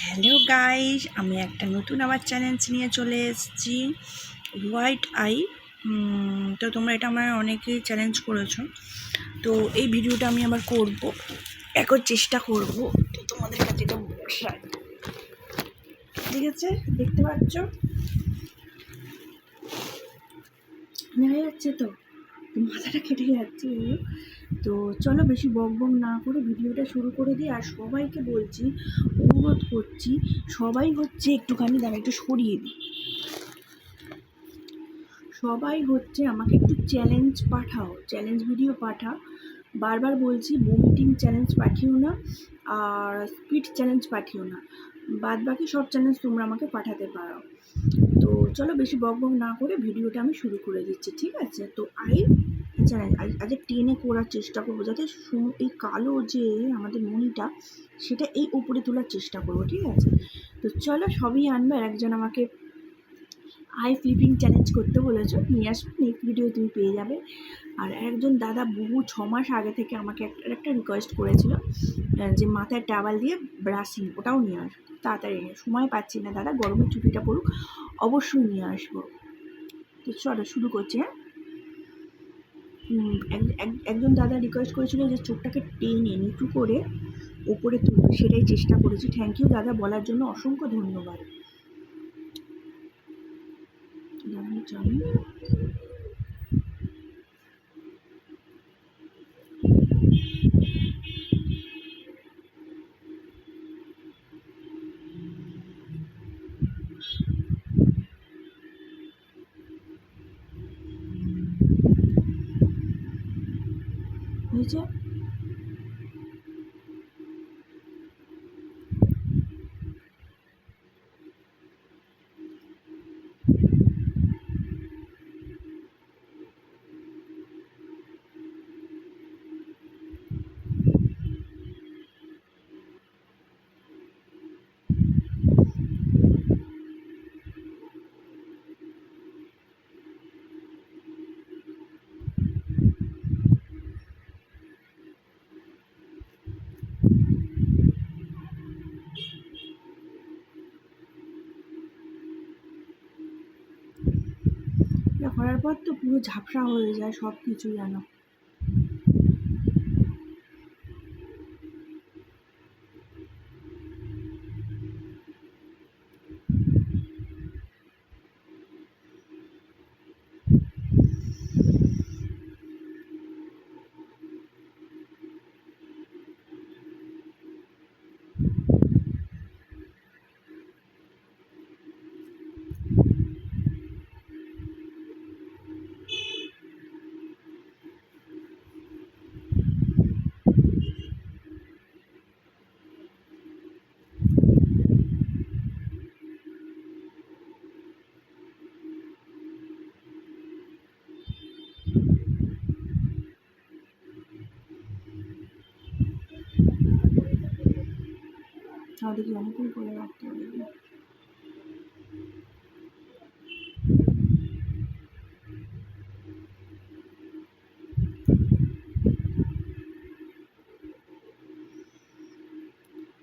Hello guys, আমি একটা নতুন আবার চ্যালেঞ্জ নিয়ে চলে এসেছি, হোয়াইট আই। তো তোমরা এটা আমার অনেকেই চ্যালেঞ্জ করেছো, তো এই ভিডিওটা আমি আবার করব, এখন চেষ্টা করব। তো তোমাদের কাছে এটা বসাই, ঠিক আছে? দেখতে পাচ্ছ দেখা যাচ্ছে তো, মাথাটা কেটে যাচ্ছে। তো চলো বেশি বক বক না করে ভিডিওটা শুরু করে দিই। আর সবাইকে বলছি, অনুরোধ করছি, সবাই হচ্ছে একটুখানি দাঁড়া, একটু সরিয়ে দিই। সবাই হচ্ছে আমাকে একটু চ্যালেঞ্জ পাঠাও, চ্যালেঞ্জ ভিডিও পাঠাও। বারবার বলছি, ভমিটিং চ্যালেঞ্জ পাঠিও না, আর স্পিড চ্যালেঞ্জ পাঠিও না। বাদ বাকি সব চ্যালেঞ্জ তোমরা আমাকে পাঠাতে পারো। তো চলো বেশি বক বক না করে ভিডিওটা আমি শুরু করে দিচ্ছি, ঠিক আছে? তো চ্যালেঞ্জ আজ টেনে করার চেষ্টা করবো, যাতে এই কালো যে আমাদের মনিটা, সেটা এই উপরে তোলার চেষ্টা করবো, ঠিক আছে? তো চলো সবই আনবে। একজন আমাকে আই ফ্লিপিং চ্যালেঞ্জ করতে বলেছো, নিয়ে আসবে, নেক্সট ভিডিও তুমি পেয়ে যাবে। আর একজন দাদা বহু 6 মাস আগে থেকে আমাকে একটা রিকোয়েস্ট করেছিল যে মাথায় টাওয়াল দিয়ে ব্রাশিং, ওটাও নিয়ে আসবো তাড়াতাড়ি। সময় পাচ্ছি না দাদা, গরমের ছুটিটা পড়ুক, অবশ্যই নিয়ে আসবো। তো চলো শুরু করছি। হ্যাঁ, একজন দাদা রিকোয়েস্ট করেছিল যে চোখটাকে টেনে নিচু করে ওপরে তুলবে, সেটাই চেষ্টা করেছি। থ্যাংক ইউ দাদা, বলার জন্য অসংখ্য ধন্যবাদ। জানি হয়েছে। এটা করার পর তো পুরো ঝাপসা হয়ে যায় সব কিছু, জানো। তাদেরকে অনুকূল করে রাখতে হবে।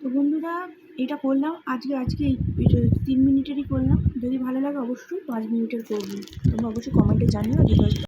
তো বন্ধুরা, এটা করলাম আজকে এই 3 মিনিটেরই করলাম। যদি ভালো লাগে অবশ্যই 5 মিনিটের করবো। তোমরা অবশ্যই কমেন্টে জানিও।